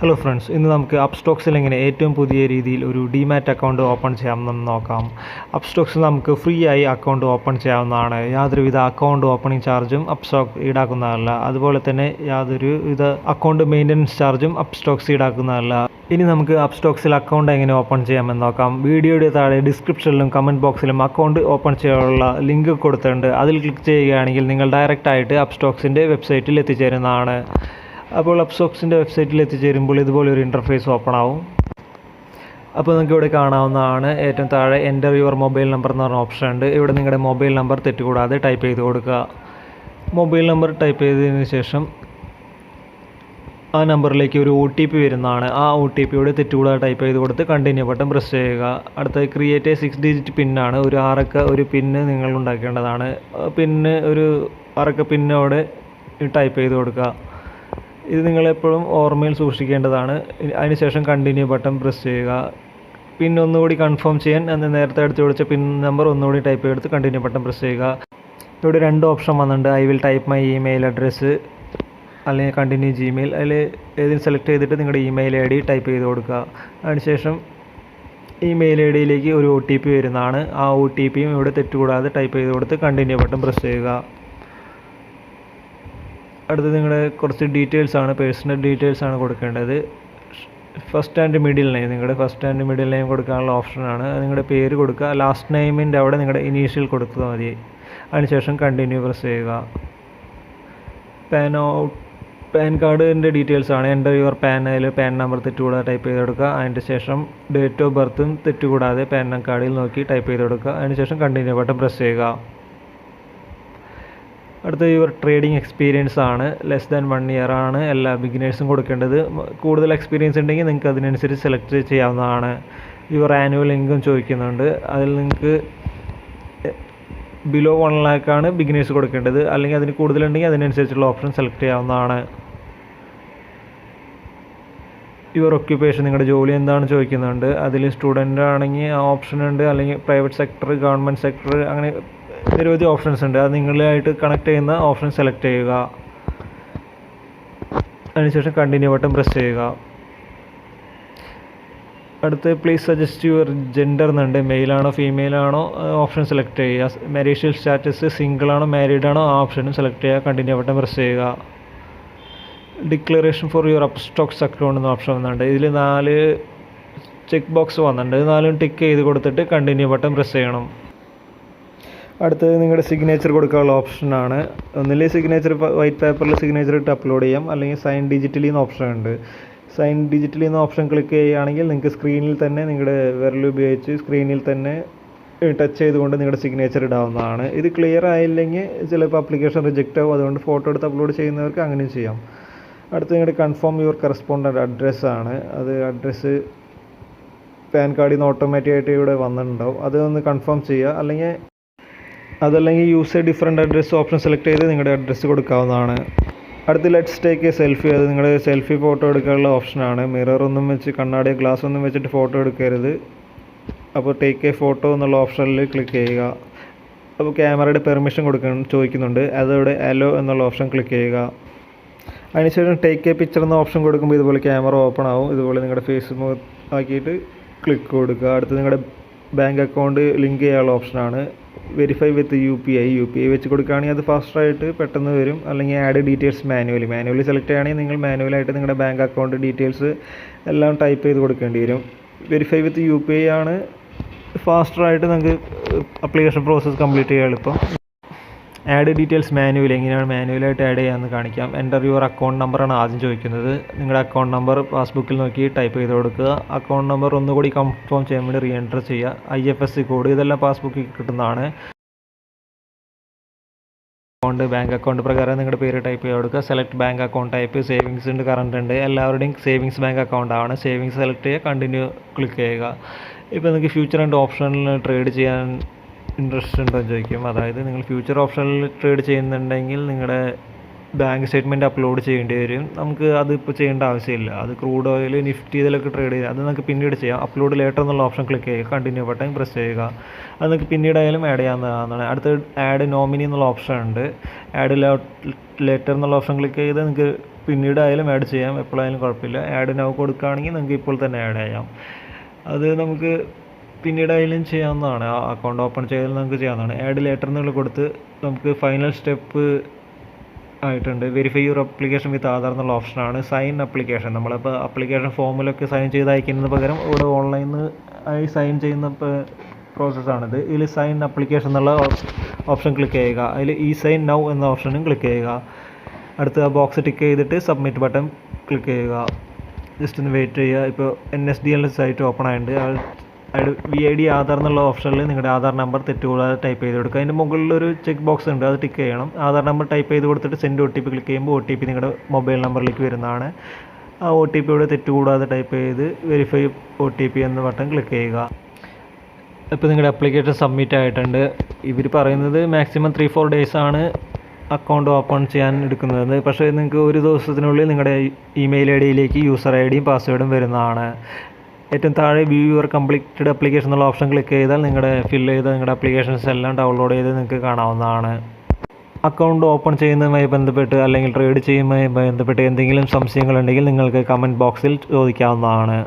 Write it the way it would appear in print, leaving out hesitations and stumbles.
Hello friends, ഇന്ന് നമുക്ക് അപ്സ്റ്റോക്സിൽ എങ്ങനെ ഏറ്റവും പുതിയ രീതിയിൽ ഒരു ഡിമാറ്റ് അക്കൗണ്ട് ഓപ്പൺ ചെയ്യാമെന്ന് നോക്കാം. അപ്സ്റ്റോക്സിൽ നമുക്ക് ഫ്രീ ആയി അക്കൗണ്ട് ഓപ്പൺ ചെയ്യാവുന്നതാണ്. യാതൊരുവിധ അക്കൗണ്ട് ഓപ്പണിംഗ് ചാർജും അപ്സ്റ്റോക്സ് ഈടാക്കുന്നതല്ല. അതുപോലെ തന്നെ യാതൊരുവിധ അക്കൗണ്ട് മെയിൻ്റനൻസ് ചാർജും അപ്സ്റ്റോക്സ് ഈടാക്കുന്നതല്ല. ഇനി നമുക്ക് അപ്സ്റ്റോക്സിൽ അക്കൗണ്ട് എങ്ങനെ ഓപ്പൺ ചെയ്യാമെന്ന് നോക്കാം. വീഡിയോയുടെ താഴെ ഡിസ്ക്രിപ്ഷനിലും കമൻറ്റ് ബോക്സിലും അക്കൗണ്ട് ഓപ്പൺ ചെയ്യാനുള്ള ലിങ്ക് കൊടുത്തിട്ടുണ്ട്. അതിൽ ക്ലിക്ക് ചെയ്യുകയാണെങ്കിൽ നിങ്ങൾ ഡയറക്റ്റായിട്ട് അപ്സ്റ്റോക്സിൻ്റെ വെബ്സൈറ്റിൽ എത്തിച്ചേരുന്നതാണ്. അപ്പോൾ അപ്സ്റ്റോക്സിൻ്റെ വെബ്സൈറ്റിൽ എത്തിച്ചേരുമ്പോൾ ഇതുപോലൊരു ഇൻ്റർഫേസ് ഓപ്പൺ ആവും. അപ്പോൾ നിങ്ങൾക്ക് ഇവിടെ കാണാവുന്നതാണ് ഏറ്റവും താഴെ എൻ്റർ യുവർ മൊബൈൽ നമ്പർ എന്ന് പറഞ്ഞ ഓപ്ഷൻ ഉണ്ട്. ഇവിടെ നിങ്ങളുടെ മൊബൈൽ നമ്പർ തെറ്റുകൂടാതെ ടൈപ്പ് ചെയ്ത് കൊടുക്കുക. മൊബൈൽ നമ്പർ ടൈപ്പ് ചെയ്തതിന് ശേഷം ആ നമ്പറിലേക്ക് ഒരു OTP വരുന്നതാണ്. ആ OTPയോട് തെറ്റുകൂടാതെ ടൈപ്പ് ചെയ്ത് കൊടുത്ത് കണ്ടിന്യൂ ബട്ടൺ പ്രസ് ചെയ്യുക. അടുത്ത ക്രിയേറ്റ് 6 ഡിജിറ്റ് പിന്നാണ്. ഒരു 6 അക്ക ഒരു പിന്ന് നിങ്ങൾ ഉണ്ടാക്കേണ്ടതാണ്. പിന്ന് ഒരു 6 അക്ക പിന്നോടെ ടൈപ്പ് ചെയ്ത് കൊടുക്കുക. ഇത് നിങ്ങളെപ്പോഴും ഓർമ്മയിൽ സൂക്ഷിക്കേണ്ടതാണ്. അതിനുശേഷം കണ്ടിന്യൂ ബട്ടൺ പ്രസ് ചെയ്യുക. പിൻ ഒന്നുകൂടി കൺഫേം ചെയ്യാൻ നേരത്തെ എടുത്ത് വിളിച്ച പിൻ നമ്പർ ഒന്നുകൂടി ടൈപ്പ് ചെയ്തെടുത്ത് കണ്ടിന്യൂ ബട്ടൺ പ്രസ് ചെയ്യുക. ഇവിടെ 2 ഓപ്ഷൻ വന്നിട്ടുണ്ട്. I will type my email address അല്ലെങ്കിൽ കണ്ടിന്യൂ ജിമെയിൽ. അതിൽ ഏതെങ്കിലും സെലക്ട് ചെയ്തിട്ട് നിങ്ങളുടെ ഇമെയിൽ ID ടൈപ്പ് ചെയ്ത് കൊടുക്കുക. അതിനുശേഷം ഇമെയിൽ IDയിലേക്ക് ഒരു OTP വരുന്നതാണ്. ആ OTPയും ഇവിടെ തെറ്റുകൂടാതെ ടൈപ്പ് ചെയ്ത് കൊടുത്ത് കണ്ടിന്യൂ ബട്ടൺ പ്രസ് ചെയ്യുക. അടുത്ത് നിങ്ങളുടെ കുറച്ച് ഡീറ്റെയിൽസാണ്, പേഴ്സണൽ ഡീറ്റെയിൽസാണ് കൊടുക്കേണ്ടത്. ഫസ്റ്റ് ആൻഡ് മിഡിൽ നെയിം, നിങ്ങളുടെ ഫസ്റ്റ് ആൻഡ് മിഡിൽ നെയിം കൊടുക്കാനുള്ള ഓപ്ഷനാണ്. നിങ്ങളുടെ പേര് കൊടുക്കുക. ലാസ്റ്റ് നെയിമിൻ്റെ അവിടെ നിങ്ങളുടെ ഇനീഷ്യൽ കൊടുത്താൽ മതി. അതിനുശേഷം കണ്ടിന്യൂ പ്രസ് ചെയ്യുക. പാൻ കാർഡിൻ്റെ ഡീറ്റെയിൽസാണ്. എൻ്റർ യുവർ അതിൽ പാൻ നമ്പർ തെറ്റുകൂടാതെ ടൈപ്പ് ചെയ്ത് കൊടുക്കുക. അതിൻ്റെ ശേഷം ഡേറ്റ് ഓഫ് ബർത്തും തെറ്റുകൂടാതെ പാൻ കാർഡിൽ നോക്കി ടൈപ്പ് ചെയ്ത് കൊടുക്കുക. അതിനുശേഷം കണ്ടിന്യൂ ബട്ടൺ പ്രസ് ചെയ്യുക. അടുത്ത യുവർ ട്രേഡിംഗ് എക്സ്പീരിയൻസ് ആണ്. ലെസ് ദാൻ 1 ഇയർ ആണ് എല്ലാ ബിഗിനേഴ്സും കൊടുക്കേണ്ടത്. കൂടുതൽ എക്സ്പീരിയൻസ് ഉണ്ടെങ്കിൽ നിങ്ങൾക്ക് അതിനനുസരിച്ച് സെലക്ട് ചെയ്യാവുന്നതാണ്. യുവർ ആനുവൽ ഇൻകം ചോദിക്കുന്നുണ്ട്. അതിൽ നിങ്ങൾക്ക് ബിലോ 1 lakh ആണ് ബിഗിനേഴ്സ് കൊടുക്കേണ്ടത്. അല്ലെങ്കിൽ അതിന് കൂടുതലുണ്ടെങ്കിൽ അതിനനുസരിച്ചുള്ള ഓപ്ഷൻ സെലക്ട് ചെയ്യാവുന്നതാണ്. യുവർ ഒക്യുപ്പേഷൻ, നിങ്ങളുടെ ജോലി എന്താണ് ചോദിക്കുന്നുണ്ട്. അതിൽ സ്റ്റുഡൻ്റ് ആണെങ്കിൽ ആ ഓപ്ഷൻ ഉണ്ട്. അല്ലെങ്കിൽ പ്രൈവറ്റ് സെക്ടർ, ഗവൺമെൻറ് സെക്ടർ, അങ്ങനെ നിരവധി ഓപ്ഷൻസ് ഉണ്ട്. അത് നിങ്ങളായിട്ട് കണക്ട് ചെയ്യുന്ന ഓപ്ഷൻ സെലക്ട് ചെയ്യുക. അതിനുശേഷം കണ്ടിന്യൂ ബട്ടൺ പ്രസ് ചെയ്യുക. അടുത്ത് പ്ലീസ് സജസ്റ്റ് യുവർ ജെൻഡർ എന്നുണ്ട്. മെയിലാണോ ഫീമെയിലാണോ ഓപ്ഷൻ സെലക്ട് ചെയ്യുക. മാരീഷ്യൽ സ്റ്റാറ്റസ് സിംഗിൾ ആണോ മാരീഡ് ആണോ ആ ഓപ്ഷനും സെലക്ട് ചെയ്യുക. കണ്ടിന്യൂ ബട്ടൺ പ്രസ് ചെയ്യുക. Declaration for your Upstox account എന്ന ഓപ്ഷൻ വന്നിട്ടുണ്ട്. ഇതിൽ 4 ചെക്ക് ബോക്സ് വന്നിട്ടുണ്ട്. 4 ടിക്ക് ചെയ്ത് കൊടുത്തിട്ട് കണ്ടിന്യൂ ബട്ടൺ പ്രസ് ചെയ്യണം. അടുത്തത് നിങ്ങളുടെ സിഗ്നേച്ചർ കൊടുക്കാനുള്ള ഓപ്ഷനാണ്. ഒന്നില്ലെങ്കിൽ സിഗ്നേച്ചർ വൈറ്റ് പേപ്പറിൽ സിഗ്നേച്ചർ ഇട്ട് അപ്ലോഡ് ചെയ്യാം, അല്ലെങ്കിൽ സൈൻ ഡിജിറ്റലി എന്ന ഓപ്ഷൻ ഉണ്ട്. സൈൻ ഡിജിറ്റലി എന്ന ഓപ്ഷൻ ക്ലിക്ക് ചെയ്യുകയാണെങ്കിൽ നിങ്ങൾക്ക് സ്ക്രീനിൽ തന്നെ നിങ്ങളുടെ വിരൽ ഉപയോഗിച്ച് സ്ക്രീനിൽ തന്നെ ടച്ച് ചെയ്തുകൊണ്ട് നിങ്ങളുടെ സിഗ്നേച്ചർ ഇടാവുന്നതാണ്. ഇത് ക്ലിയർ ആയില്ലെങ്കിൽ ചിലപ്പോൾ ആപ്ലിക്കേഷൻ റിജക്റ്റ് ആവും. അതുകൊണ്ട് ഫോട്ടോ എടുത്ത് അപ്ലോഡ് ചെയ്യുന്നവർക്ക് അങ്ങനെയും ചെയ്യാം. അടുത്ത് നിങ്ങളുടെ കൺഫേം യുവർ കറസ്പോണ്ടൻ്റ് അഡ്രസ്സാണ്. അത് അഡ്രസ്സ് പാൻ കാർഡിൽ നിന്ന് ഓട്ടോമാറ്റിക്കായിട്ട് ഇവിടെ വന്നിട്ടുണ്ടാവും. അതൊന്ന് കൺഫേം ചെയ്യുക. അതല്ലെങ്കിൽ use A different address option select ചെയ്ത് നിങ്ങളുടെ അഡ്രസ്സ് കൊടുക്കാവുന്നതാണ്. അടുത്ത് ലെറ്റ്സ് ടേക്ക് എ സെൽഫി. അത് നിങ്ങളുടെ സെൽഫി ഫോട്ടോ എടുക്കാനുള്ള ഓപ്ഷനാണ്. മിററൊന്നും വെച്ച് കണ്ണാടി ഗ്ലാസ് ഒന്നും വെച്ചിട്ട് ഫോട്ടോ എടുക്കരുത്. അപ്പോൾ ടേക്ക് എ ഫോട്ടോ എന്നുള്ള ഓപ്ഷനിൽ ക്ലിക്ക് ചെയ്യുക. അപ്പോൾ ക്യാമറയുടെ പെർമിഷൻ ചോദിക്കുന്നുണ്ട്. അതോടെ അലോ എന്നുള്ള ഓപ്ഷൻ ക്ലിക്ക് ചെയ്യുക. അതിനുശേഷം ടേക്ക് എ പിക്ചർ എന്ന ഓപ്ഷൻ കൊടുക്കുമ്പോൾ ഇതുപോലെ ക്യാമറ ഓപ്പൺ ആവും. ഇതുപോലെ നിങ്ങളുടെ ഫേസ് ആക്കിയിട്ട് ക്ലിക്ക് കൊടുക്കുക. അടുത്ത് നിങ്ങളുടെ ബാങ്ക് അക്കൗണ്ട് ലിങ്ക് ചെയ്യാനുള്ള ഓപ്ഷനാണ്. വെരിഫൈ വിത്ത് UPI വെച്ച് കൊടുക്കുകയാണെങ്കിൽ അത് ഫാസ്റ്റായിട്ട് പെട്ടെന്ന് വരും. അല്ലെങ്കിൽ ആഡ് ഡീറ്റെയിൽസ് മാനുവലി സെലക്ട് ചെയ്യുകയാണെങ്കിൽ നിങ്ങൾ മാനുവലായിട്ട് നിങ്ങളുടെ ബാങ്ക് അക്കൗണ്ട് ഡീറ്റെയിൽസ് എല്ലാം ടൈപ്പ് ചെയ്ത് കൊടുക്കേണ്ടി വരും. വെരിഫൈ വിത്ത് UPI ആണ് ഫാസ്റ്ററായിട്ട് നിങ്ങൾക്ക് അപ്ലിക്കേഷൻ പ്രോസസ്സ് കംപ്ലീറ്റ് ചെയ്യാൻ എളുപ്പം. ആഡ് ഡീറ്റെയിൽസ് മാനുവലി എങ്ങനെയാണ് മാനുവലായിട്ട് ആഡ് ചെയ്യാമെന്ന് കാണിക്കാം. എൻ്റർ യുവർ അക്കൗണ്ട് നമ്പറാണ് ആദ്യം ചോദിക്കുന്നത്. നിങ്ങളുടെ അക്കൗണ്ട് നമ്പർ പാസ്ബുക്കിൽ നോക്കി ടൈപ്പ് ചെയ്ത് കൊടുക്കുക. അക്കൗണ്ട് നമ്പർ ഒന്നുകൂടി കൺഫേം ചെയ്യാൻ വേണ്ടി റീ എൻ്റർ ചെയ്യുക. IFSC കോഡ് ഇതെല്ലാം പാസ്ബുക്കിൽ കിട്ടുന്നതാണ്. ബാങ്ക് അക്കൗണ്ട് പ്രകാരം നിങ്ങളുടെ പേര് ടൈപ്പ് ചെയ്ത് കൊടുക്കുക. Select bank account type. Savings ഉണ്ട്, കറണ്ട് ഉണ്ട്. എല്ലാവരുടെയും സേവിങ്സ് ബാങ്ക് അക്കൗണ്ടാണ്. സേവിങ്സ് സെലക്ട് ചെയ്യുക. കണ്ടിന്യൂ ക്ലിക്ക് ചെയ്യുക. ഇപ്പോൾ നിങ്ങൾക്ക് ഫ്യൂച്ചർ ആൻഡ് ഓപ്ഷനിൽ ട്രേഡ് ചെയ്യാൻ ഇൻട്രസ്റ്റ് ഉണ്ടോ എന്ന് ചോദിക്കും. അതായത് നിങ്ങൾ ഫ്യൂച്ചർ ഓപ്ഷനിൽ ട്രേഡ് ചെയ്യുന്നുണ്ടെങ്കിൽ നിങ്ങളുടെ ബാങ്ക് സ്റ്റേറ്റ്മെൻറ്റ് അപ്ലോഡ് ചെയ്യേണ്ടി വരും. നമുക്ക് അതിപ്പോൾ ചെയ്യേണ്ട ആവശ്യമില്ല. അത് ക്രൂഡ് ഓയിൽ, നിഫ്റ്റി ഇതിലൊക്കെ ട്രേഡ് ചെയ്യുക, അത് നമുക്ക് പിന്നീട് ചെയ്യാം. അപ്ലോഡ് ലേറ്റർ എന്നുള്ള ഓപ്ഷൻ ക്ലിക്ക് ചെയ്യുക, കണ്ടിന്യൂ ബട്ടൺ പ്രസ് ചെയ്യുക. അത് നിങ്ങൾക്ക് പിന്നീടായാലും ആഡ് ചെയ്യാവുന്നതാണ്. അടുത്ത ആഡ് നോമിനി എന്നുള്ള ഓപ്ഷൻ ഉണ്ട്. ആഡ് ലേറ്റർ എന്നുള്ള ഓപ്ഷൻ ക്ലിക്ക് ചെയ്ത് നിങ്ങൾക്ക് പിന്നീടായാലും ആഡ് ചെയ്യാം, എപ്പോഴായാലും കുഴപ്പമില്ല. ആഡ് നൗ കൊടുക്കുകയാണെങ്കിൽ നിങ്ങൾക്ക് ഇപ്പോൾ തന്നെ ആഡ് ചെയ്യാം. അത് നമുക്ക് പിന്നീടായാലും ചെയ്യാവുന്നതാണ്. ആ അക്കൗണ്ട് ഓപ്പൺ ചെയ്താൽ നമുക്ക് ചെയ്യാവുന്നതാണ്. ആഡ് ലേറ്റർ എന്നുള്ള കൊടുത്ത് നമുക്ക് ഫൈനൽ സ്റ്റെപ്പ് ആയിട്ടുണ്ട്. വെരിഫൈ യുവർ അപ്ലിക്കേഷൻ വിത്ത് ആധാർ എന്നുള്ള ഓപ്ഷനാണ്. സൈൻ അപ്ലിക്കേഷൻ, നമ്മളിപ്പോൾ അപ്ലിക്കേഷൻ ഫോമിലൊക്കെ സൈൻ ചെയ്ത് അയക്കുന്നതിന് പകരം ഇവിടെ ഓൺലൈനിൽ ആയി സൈൻ ചെയ്യുന്ന പ്രോസസ്സാണിത്. ഇതിൽ സൈൻ അപ്ലിക്കേഷൻ എന്നുള്ള ഓപ്ഷൻ ക്ലിക്ക് ചെയ്യുക. അതിൽ ഈ സൈൻ നൗ എന്ന ഓപ്ഷനും ക്ലിക്ക് ചെയ്യുക. അടുത്ത ആ ബോക്സ് ടിക്ക് ചെയ്തിട്ട് സബ്മിറ്റ് ബട്ടൺ ക്ലിക്ക് ചെയ്യുക. ജസ്റ്റ് ഒന്ന് വെയിറ്റ് ചെയ്യുക. ഇപ്പോൾ NSDL സൈറ്റ് ഓപ്പൺ ആയിട്ടുണ്ട്. VID ആധാർ എന്നുള്ള ഓപ്ഷനിൽ നിങ്ങളുടെ ആധാർ നമ്പർ തെറ്റുകൂടാതെ ടൈപ്പ് ചെയ്ത് കൊടുക്കുക. അതിൻ്റെ മുകളിലൊരു ചെക്ക് ബോക്സ് ഉണ്ട്, അത് ടിക്ക് ചെയ്യണം. ആധാർ നമ്പർ ടൈപ്പ് ചെയ്ത് കൊടുത്തിട്ട് സെൻഡ് OTP ക്ലിക്ക് ചെയ്യുമ്പോൾ OTP നിങ്ങളുടെ മൊബൈൽ നമ്പറിലേക്ക് വരുന്നതാണ്. ആ OTP ഇവിടെ തെറ്റുകൂടാതെ ടൈപ്പ് ചെയ്ത് വെരിഫൈ OTP എന്ന ബട്ടൺ ക്ലിക്ക് ചെയ്യുക. ഇപ്പോൾ നിങ്ങളുടെ ആപ്ലിക്കേഷൻ സബ്മിറ്റ് ആയിട്ടുണ്ട്. ഇവർ പറയുന്നത് മാക്സിമം 3-4 ഡേയ്സ് ആണ് അക്കൗണ്ട് ഓപ്പൺ ചെയ്യാൻ എടുക്കുന്നത്. പക്ഷേ നിങ്ങൾക്ക് ഒരു ദിവസത്തിനുള്ളിൽ നിങ്ങളുടെ ഇമെയിൽ IDയിലേക്ക് യൂസർ IDയും പാസ്വേഡും വരുന്നതാണ്. ഏറ്റവും താഴെ വ്യൂ യുവർ കംപ്ലീറ്റഡ് ആപ്ലിക്കേഷൻ എന്നുള്ള ഓപ്ഷൻ ക്ലിക്ക് ചെയ്താൽ നിങ്ങളുടെ ആപ്ലിക്കേഷൻസ് എല്ലാം ഡൗൺലോഡ് ചെയ്ത് നിങ്ങൾക്ക് കാണാവുന്നതാണ്. അക്കൗണ്ട് ഓപ്പൺ ചെയ്യുന്നതുമായി ബന്ധപ്പെട്ട് അല്ലെങ്കിൽ ട്രേഡ് ചെയ്യുന്നതുമായി ബന്ധപ്പെട്ട് എന്തെങ്കിലും സംശയങ്ങളുണ്ടെങ്കിൽ നിങ്ങൾക്ക് കമൻറ്റ് ബോക്സിൽ ചോദിക്കാവുന്നതാണ്.